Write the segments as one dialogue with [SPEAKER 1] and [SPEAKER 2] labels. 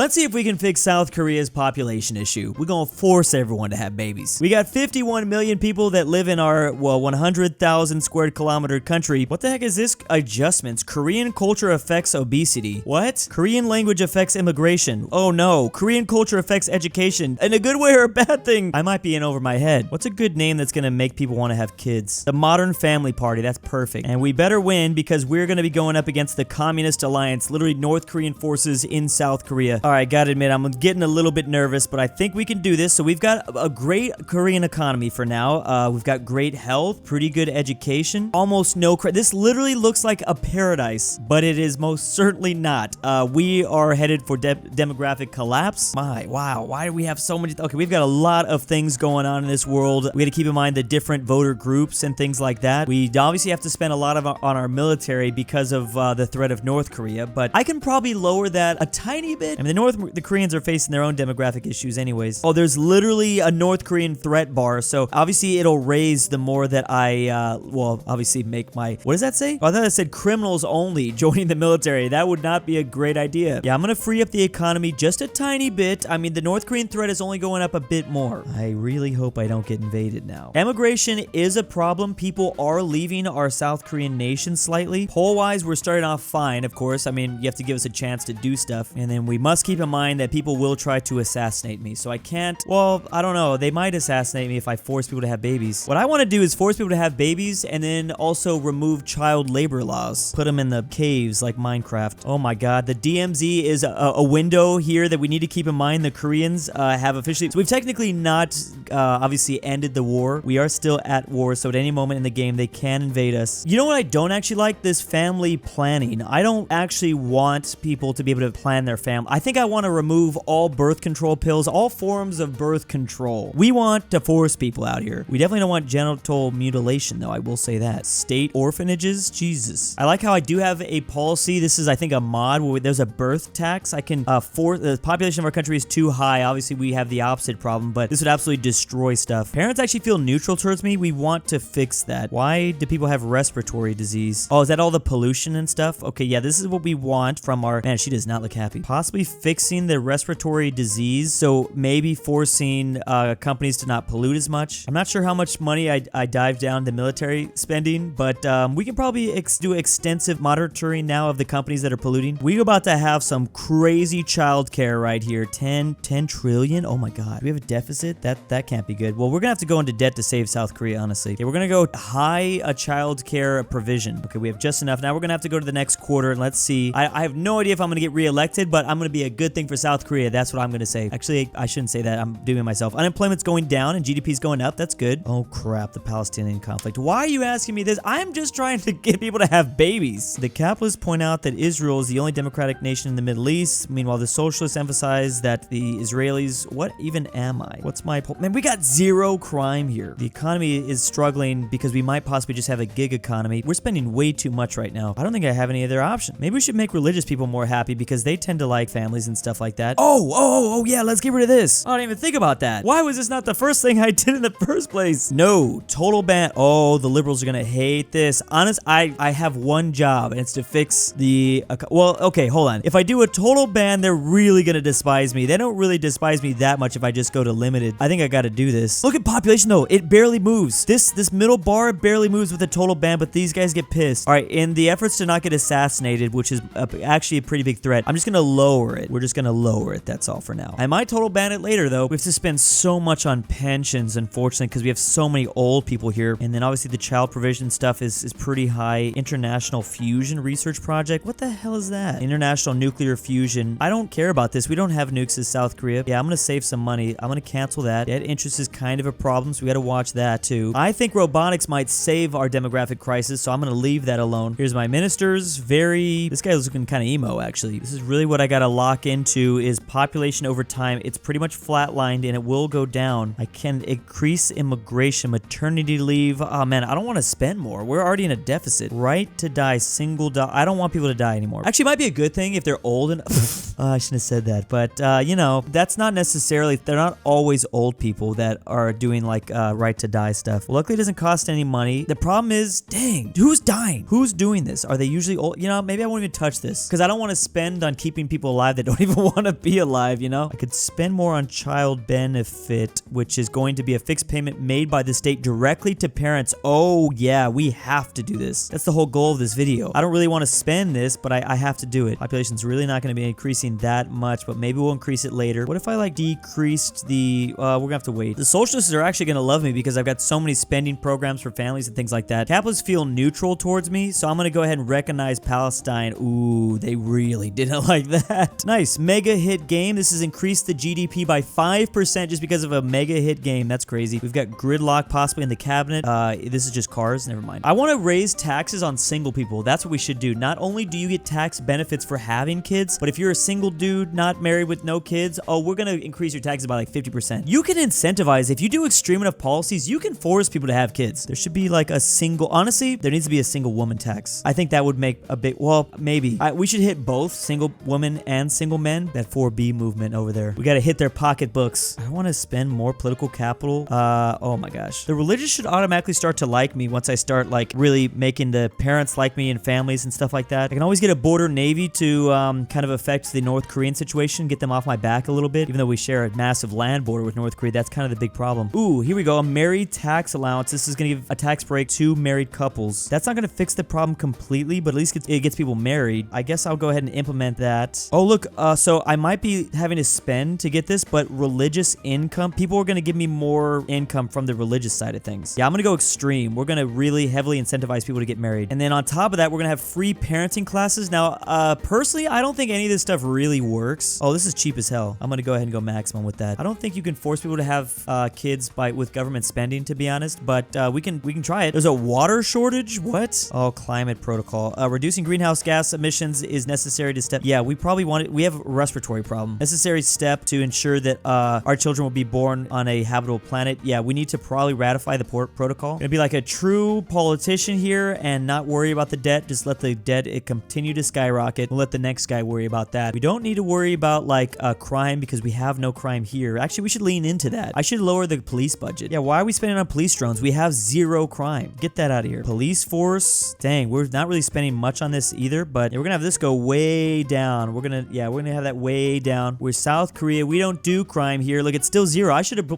[SPEAKER 1] Let's see if we can fix South Korea's population issue. We're gonna force everyone to have babies. We got 51 million people that live in our, well, 100,000 square kilometer country. What the heck is this? Adjustments. Korean culture affects obesity. What? Korean language affects immigration. Oh no. Korean culture affects education. In a good way or a bad thing? I might be in over my head. What's a good name that's gonna make people want to have kids? The Modern Family Party. That's perfect. And we better win because we're gonna be going up against the Communist Alliance, literally North Korean forces in South Korea. All right, gotta admit, I'm getting a little bit nervous, but I think we can do this. So we've got a great Korean economy for now. We've got great health, pretty good education, almost no this literally looks like a paradise, but it is most certainly not. We are headed for demographic collapse. Wow, why do we have so many? Okay, we've got a lot of things going on in this world. We got to keep in mind the different voter groups and things like that. We obviously have to spend a lot on our military because of the threat of North Korea, but I can probably lower that a tiny bit. I mean, the Koreans are facing their own demographic issues anyways. Oh, there's literally a North Korean threat bar, so obviously it'll raise the more that I, well, obviously make my, what does that say? Oh, I thought it said criminals only joining the military. That would not be a great idea. Yeah, I'm gonna free up the economy just a tiny bit. I mean, the North Korean threat is only going up a bit more. I really hope I don't get invaded now. Immigration is a problem. People are leaving our South Korean nation slightly. Poll-wise, we're starting off fine, of course. I mean, you have to give us a chance to do stuff. And then we must keep in mind that people will try to assassinate me. So I can't, well, I don't know. They might assassinate me if I force people to have babies. What I want to do is force people to have babies and then also remove child labor laws. Put them in the caves like Minecraft. Oh my god. The DMZ is a window here that we need to keep in mind. The Koreans have officially, so we've technically not obviously ended the war. We are still at war, so at any moment in the game they can invade us. You know what I don't actually like? This family planning. I don't actually want people to be able to plan their family. I think I want to remove all birth control pills, all forms of birth control. We want to force people out here. We definitely don't want genital mutilation though, I will say that. State orphanages? Jesus. I like how I do have a policy. This is, I think, a mod where there's a birth tax. I can force, the population of our country is too high. Obviously we have the opposite problem, but this would absolutely destroy stuff. Parents actually feel neutral towards me. We want to fix that. Why do people have respiratory disease? Oh, is that all the pollution and stuff? Okay, yeah, this is what we want from our, man, she does not look happy. Possibly fixing the respiratory disease. So maybe forcing companies to not pollute as much. I'm not sure how much money I dive down the military spending, but we can probably do extensive monitoring now of the companies that are polluting. We're about to have some crazy childcare right here. 10 trillion. Oh my god. Do we have a deficit? That can't be good. Well, we're gonna have to go into debt to save South Korea, honestly. Okay, we're gonna go high child care provision. Okay, we have just enough. Now we're gonna have to go to the next quarter and let's see. I have no idea if I'm gonna get reelected, but I'm gonna be a good thing for South Korea. That's what I'm gonna say. Actually, I shouldn't say that. I'm doing it myself. Unemployment's going down and GDP's going up. That's good. Oh crap, the Palestinian conflict. Why are you asking me this? I'm just trying to get people to have babies. The capitalists point out that Israel is the only democratic nation in the Middle East. Meanwhile, the socialists emphasize that the Israelis, what even am I? What's my man, we got zero crime here. The economy is struggling because we might possibly just have a gig economy. We're spending way too much right now. I don't think I have any other option. Maybe we should make religious people more happy because they tend to like families and stuff like that. Oh yeah, let's get rid of this. I didn't even think about that. Why was this not the first thing I did in the first place? No, total ban. Oh, the liberals are gonna hate this. Honest, I have one job and it's to fix the, well, okay, hold on. If I do a total ban, they're really gonna despise me. They don't really despise me that much if I just go to limited. I think I gotta do this. Look at population though, it barely moves. This middle bar barely moves with a total ban, but these guys get pissed. All right, in the efforts to not get assassinated, which is actually a pretty big threat, I'm just gonna lower it. We're just gonna lower it, that's all for now. I might total ban it later though. We have to spend so much on pensions, unfortunately, because we have so many old people here. And then obviously the child provision stuff is pretty high. International Fusion Research Project. What the hell is that? International Nuclear Fusion. I don't care about this. We don't have nukes in South Korea. Yeah, I'm gonna save some money. I'm gonna cancel that. Debt interest is kind of a problem, so we gotta watch that too. I think robotics might save our demographic crisis, so I'm gonna leave that alone. Here's my ministers. This guy's looking kind of emo, actually. This is really what I gotta lock into is population over time. It's pretty much flatlined and it will go down. I can increase immigration, maternity leave. Oh man, I don't want to spend more. We're already in a deficit. Right to die, single die. I don't want people to die anymore. Actually, it might be a good thing if they're old enough. I shouldn't have said that, but you know, that's not necessarily, they're not always old people that are doing like right to die stuff. Well, luckily it doesn't cost any money. The problem is, dang, who's dying? Who's doing this? Are they usually old? You know, maybe I won't even touch this because I don't want to spend on keeping people alive that don't even want to be alive, you know? I could spend more on child benefit, which is going to be a fixed payment made by the state directly to parents. Oh yeah, we have to do this. That's the whole goal of this video. I don't really want to spend this, but I have to do it. Population's really not going to be increasing that much, but maybe we'll increase it later. What if I like decreased the, we're gonna have to wait. The socialists are actually gonna love me because I've got so many spending programs for families and things like that. Capitalists feel neutral towards me, so I'm gonna go ahead and recognize Palestine. Ooh, they really didn't like that. Nice, mega hit game. This has increased the GDP by 5% just because of a mega hit game. That's crazy. We've got gridlock possibly in the cabinet. This is just cars, never mind. I wanna raise taxes on single people. That's what we should do. Not only do you get tax benefits for having kids, but if you're a single dude, not married with no kids, oh, we're gonna increase your taxes by like 50%. You can incentivize, if you do extreme enough policies, you can force people to have kids. There should be like a single, honestly, there needs to be a single woman tax. I think that would make a big, well, maybe. We should hit both single women and single men. That 4B movement over there. We gotta hit their pocketbooks. I wanna spend more political capital. Oh my gosh. The religious should automatically start to like me once I start like really making the parents like me and families and stuff like that. I can always get a border navy to kind of affect the North Korean situation, get them off my back a little bit, even though we share a massive land border with North Korea. That's kind of the big problem. Ooh, here we go. A married tax allowance. This is going to give a tax break to married couples. That's not going to fix the problem completely, but at least it gets people married. I guess I'll go ahead and implement that. Oh, look. So I might be having to spend to get this, but religious income. People are going to give me more income from the religious side of things. Yeah, I'm going to go extreme. We're going to really heavily incentivize people to get married. And then on top of that, we're going to have free parenting classes. Now, personally, I don't think any of this stuff really works. Oh, this is cheap as hell. I'm going to go ahead and go maximum with that. I don't think you can force people to have kids with government spending, to be honest, but we can try it. There's a water shortage. What? Oh, climate protocol. Reducing greenhouse gas emissions is necessary to step. Yeah, we probably want it. We have a respiratory problem. Necessary step to ensure that our children will be born on a habitable planet. Yeah, we need to probably ratify the protocol. Gonna be like a true politician here and not worry about the debt. Just let the debt continue to skyrocket. We'll let the next guy worry about that. We don't need to worry about like crime because we have no crime here. Actually, we should lean into that. I should lower the police budget. Yeah, why are we spending on police drones? We have zero crime. Get that out of here. Police force. Dang, we're not really spending much on this either, but we're gonna have this go way down. We're gonna have that way down. We're South Korea. We don't do crime here. Look, it's still zero. I should have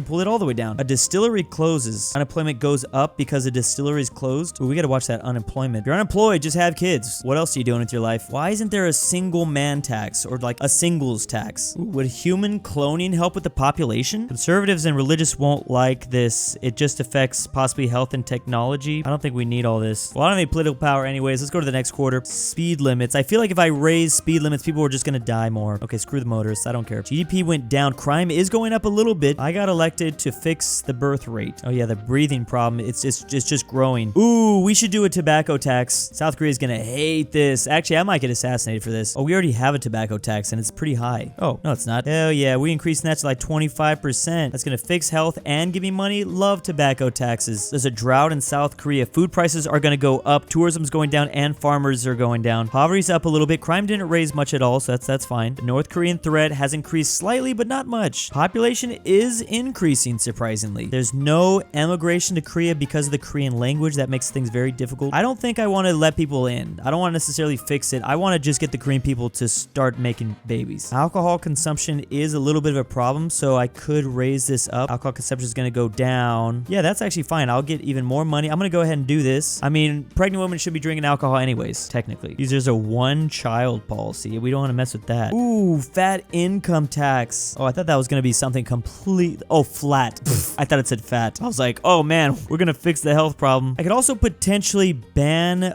[SPEAKER 1] pulled it all the way down. A distillery closes. Unemployment goes up because a distillery is closed. Ooh, we gotta watch that unemployment. If you're unemployed, just have kids. What else are you doing with your life? Why isn't there a single man tax or like a singles tax? Ooh, would human cloning help with the population? Conservatives and religious won't like this. It just affects possibly health and technology. I don't think we need all this. Well, I don't need political power anyways. Let's go to the next quarter. Speed limits. I feel like if I raise speed limits, people are just gonna die more. Okay, screw the motorists. I don't care. GDP went down. Crime is going up a little bit. I got elected to fix the birth rate. Oh yeah, the breathing problem. It's just growing. Ooh, we should do a tobacco tax. South Korea is gonna hate this. Actually, I might get assassinated for this. Oh, we already have a tobacco tax and it's pretty high. Oh, no, it's not. Hell yeah, we increasing that to like 25%. That's gonna fix health and give me money. Love tobacco taxes. There's a drought in South Korea. Food prices are gonna go up. Tourism's going down and farmers are going down. Poverty's up a little bit. Crime didn't raise much at all, so that's fine. The North Korean threat has increased slightly, but not much. Population is increasing, surprisingly. There's no emigration to Korea because of the Korean language. That makes things very difficult. I don't think I want to let people in. I don't want to necessarily fix it. I want to just get the Korean people to start making babies. Alcohol consumption is a little bit of a problem, so I could raise this up. Alcohol consumption is going to go down. Yeah, that's actually fine. I'll get even more money. I'm going to go ahead and do this. I mean, pregnant women should be drinking alcohol anyways, technically. There's a one-child policy. We don't want to mess with that. Ooh, fat income tax. Oh, I thought that was going to be something complete. Oh, flat. I thought it said fat. I was like, oh man, we're going to fix the health problem. I could also potentially ban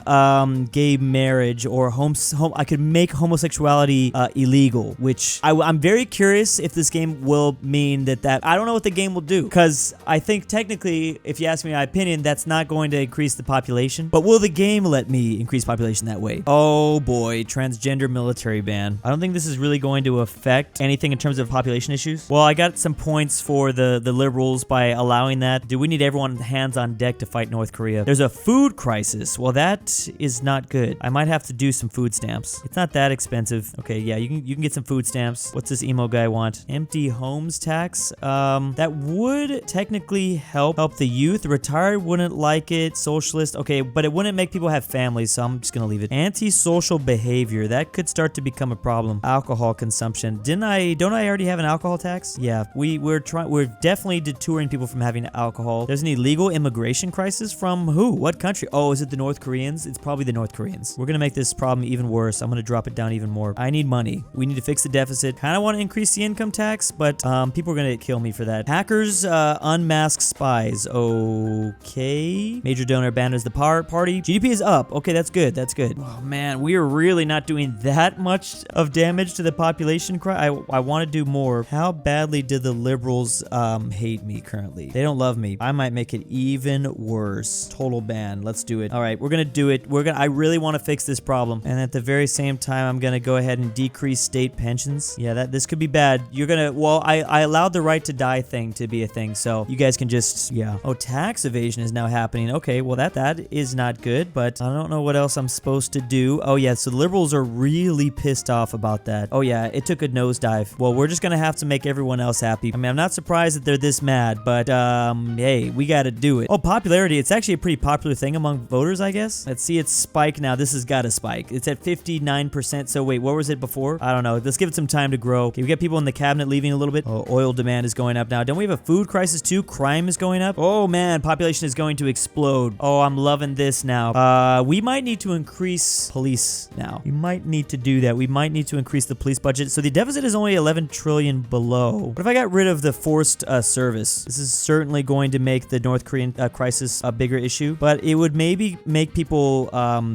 [SPEAKER 1] gay marriage or I could make homosexuality illegal, which I'm very curious if this game will mean that I don't know what the game will do, because I think technically, if you ask me my opinion, that's not going to increase the population. But will the game let me increase population that way? Oh boy, transgender military ban. I don't think this is really going to affect anything in terms of population issues. Well, I got some points for the liberals by allowing that. Do we need everyone hands on deck to fight North Korea? There's a food crisis. Well, that is not good. I might have to do some food stamps. It's not that expensive. Okay, yeah, you can get some food stamps. What's this emo guy want? Empty homes tax. That would technically help the youth. Retired wouldn't like it. Socialist, okay, but it wouldn't make people have families, so I'm just gonna leave it. Antisocial behavior, that could start to become a problem. Alcohol consumption. Don't I already have an alcohol tax? Yeah, we're definitely detouring people from having alcohol. There's an illegal immigration crisis from who? What country? Oh, is it the North Koreans? It's probably the North Koreans. We're gonna make this problem even worse. I'm gonna drop it down even more. I need money. We need to fix the deficit. Kind of want to increase the income tax, but people are gonna kill me for that. Hackers unmask spies. Okay. Major donor abandons the party. GDP is up. Okay, that's good. That's good. Oh man, we are really not doing that much of damage to the population. I want to do more. How badly did the liberals hate me currently? They don't love me. I might make it even worse. Total ban. Let's do it. All right, we're gonna do it. I really want to fix this problem, and at the very same time, I'm gonna go ahead and decrease state pensions. Yeah, this could be bad. You're gonna. Well, I allowed the right to die thing to be a thing, so you guys can just. Yeah. Oh, tax evasion is now happening. Okay, well that is not good, but I don't know what else I'm supposed to do. Oh yeah, so the liberals are really pissed off about that. Oh yeah, it took a nosedive. Well, we're just gonna have to make everyone else happy. I mean, I'm not surprised that they're this mad, but hey, we gotta do it. Oh, popularity. It's actually a pretty popular thing among voters, I guess. Let's see its spike now. This has got to spike. It's at 59%. So wait, what was it before? I don't know. Let's give it some time to grow. Okay, we got people in the cabinet leaving a little bit. Oh, oil demand is going up now. Don't we have a food crisis too? Crime is going up. Oh man, population is going to explode. Oh, I'm loving this now. We might need to increase police now. We might need to do that. We might need to increase the police budget. So the deficit is only 11 trillion below. What if I got rid of the forced service? This is certainly going to make the North Korean crisis a bigger issue, but it would maybe make people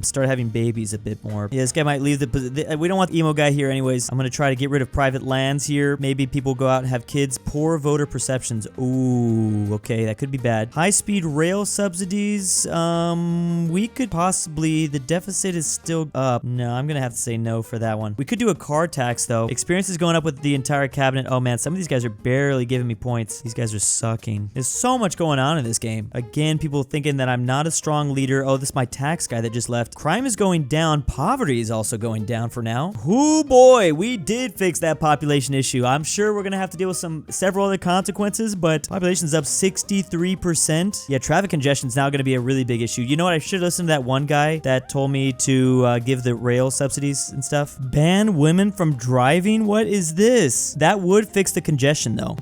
[SPEAKER 1] start having babies a bit more. Yeah, this guy might leave we don't want the emo guy here anyways. I'm gonna try to get rid of private lands here. Maybe people go out and have kids. Poor voter perceptions. Ooh, okay, that could be bad. High-speed rail subsidies. We could possibly. The deficit is still up. No, I'm gonna have to say no for that one. We could do a car tax though. Experience is going up with the entire cabinet. Oh man, some of these guys are barely giving me points. These guys are sucking. There's so much going on in this game. Again, people thinking that I'm not a strong leader. Oh, this is my tax guy that just left. Crime is going down. Poverty is also going down for now. Oh boy, we did fix that population issue. I'm sure we're gonna have to deal with several other consequences, but population's up 63%. Yeah, traffic congestion is now gonna be a really big issue. You know what? I should listen to that one guy that told me to give the rail subsidies and stuff. Ban women from driving? What is this? That would fix the congestion though.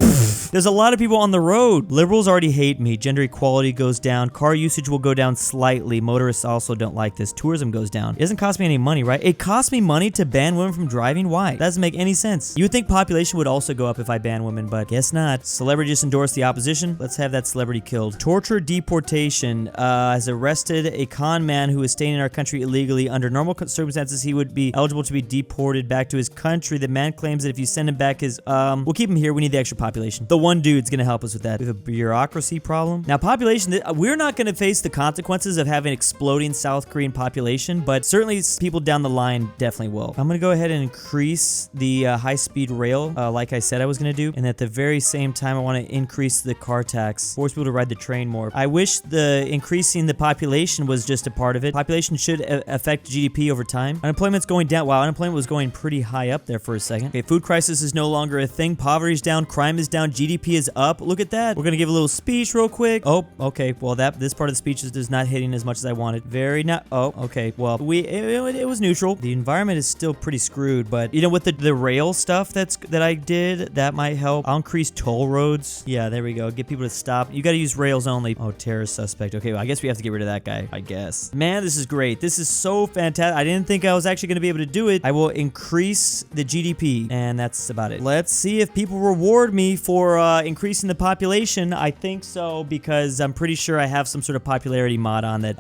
[SPEAKER 1] There's a lot of people on the road. Liberals already hate me. Gender equality goes down. Car usage will go down slightly. Motorists also don't like this. Tourism goes down. It doesn't cost me any money, right? It costs me money to ban women from driving? Why? That doesn't make any sense. You would think population would also go up if I ban women, but guess not. Celebrity just endorsed the opposition. Let's have that celebrity killed. Torture deportation has arrested a con man who is staying in our country illegally. Under normal circumstances, he would be eligible to be deported back to his country. The man claims that if you send him back we'll keep him here. We need the extra population. The one dude's gonna help us with that. We have a bureaucracy problem. Now, population, we're not gonna face the consequences of having exploding South Korean population, but certainly people down the line definitely will. I'm gonna go ahead and increase the high-speed rail, like I said I was gonna do, and at the very same time, I want to increase the car tax, force people to ride the train more. I wish the increasing the population was just a part of it. Population should affect GDP over time. Unemployment's going down. Wow, unemployment was going pretty high up there for a second. Okay, food crisis is no longer a thing. Poverty's down. Crime is down. GDP is up. Look at that. We're gonna give a little speech real quick. Oh, okay. Well, this part of the speech is not hitting as much as I wanted. Very not. Oh, okay. Well, it was neutral. The environment is still pretty screwed, but you know, with the rail stuff that I did, that might help. I'll increase toll roads. Yeah, there we go. Get people to stop. You got to use rails only. Oh, terrorist suspect. Okay, well, I guess we have to get rid of that guy. I guess. Man, this is great. This is so fantastic. I didn't think I was actually gonna be able to do it. I will increase the GDP, and that's about it. Let's see if people reward me for increasing the population. I think so, because I'm pretty sure I have some sort of popularity mod on that.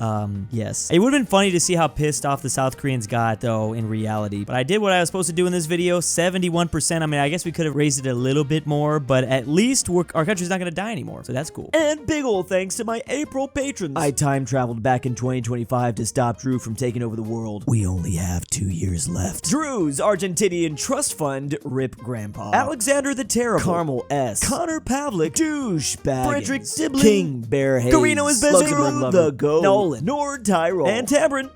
[SPEAKER 1] Yes. It would have been funny to see how pissed off the South Koreans got, though, in reality. But I did what I was supposed to do in this video. 71%. I mean, I guess we could have raised it a little bit more, but at least our country's not gonna die anymore, so that's cool. And big ol' thanks to my April patrons. I time traveled back in 2025 to stop Drew from taking over the world. We only have 2 years left. Drew's Argentinian Trust Fund, Rip Grandpa. Alexander the Terrible. Carmel S. Connor Pavlik. Douchebag. Frederick Dibley. King Bearhaze. Carino is busy. The Goat. Nolan. Nord Tyrol. And Tamron.